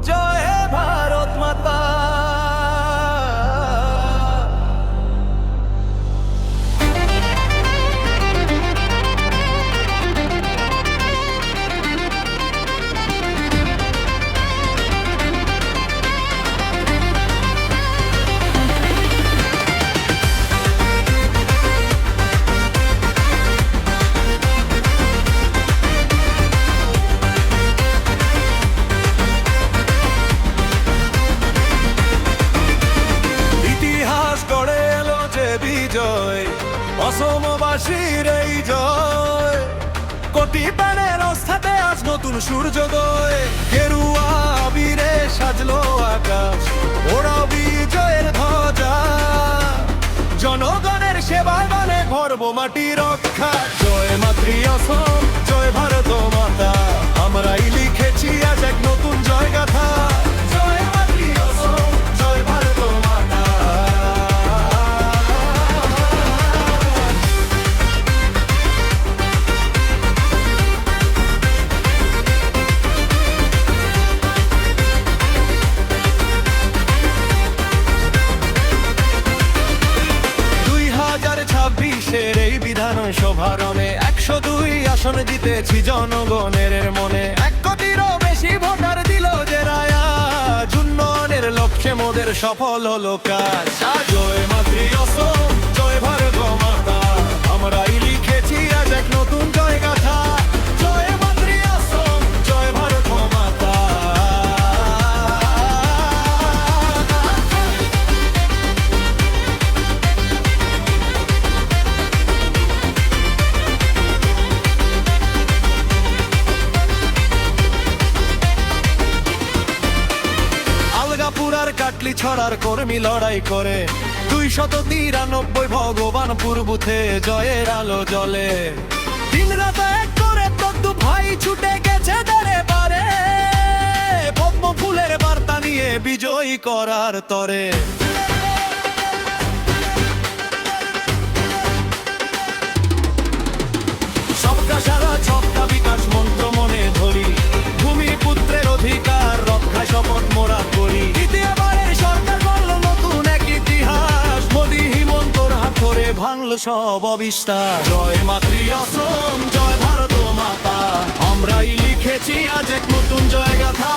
জয় হে ভারত মাতা। বিজয় অসমবাসীর এই জয়, কোটি প্রাণের অস্থাতে আজ নতুন সূর্যোদয়। গেরুয়া আবিরে সাজলো আকাশ, ওরা বিজয়ের ধ্বজা। জনগণের সেবায় মানে গর্ব মাটি রক্ষা। জয় মাতৃ অসম, জয় ভারত মাতা, আমরাই লিখেছি আজ এক নতুন জয় গাথা। জয় মাতৃ অসম, জয় ভারত মাতা। এই বিধানসভার 102 আসন জিতেছি জনগণের মনে। 1 কোটিরও বেশি ভোটার দিল যে রায়া, উন্নয়নের লক্ষ্যে মোদের সফল হলো কাজ। জয় মাতৃ অসম, জয় ভারত মাতা, আমরাই লিখেছি আজ এক নতুন জয় গাথা। জয় মাতৃ অসম, জয় ভারত মাতা। পুরার কাটলি ছড়ার কর্মী লড়াই করে 293 ভগবানপুর বুথে জয়ের আলো জ্বলে। দিন রাত এক করে প্রত্যু ভাই ছুটে গেছে দাঁড়ে পারে, পদ্ম ফুলের বার্তা নিয়ে বিজয়ী করার তরে। সবকা সারা ছক্কা বিকাশ মন্ত্র মনে ধরি, ভূমিপুত্রের অধিকার রক্ষায় শপথ মোরা করি। দ্বিতীয়বারের সরকার করল নতুন এক ইতিহাস, মোদি হিমন্তর হাত ধরে ভাঙল সব অবিশ্বাস। জয় মাতৃ অসম, জয় ভারত মাতা, আমরাই লিখেছি আজ এক নতুন জয় গাথা।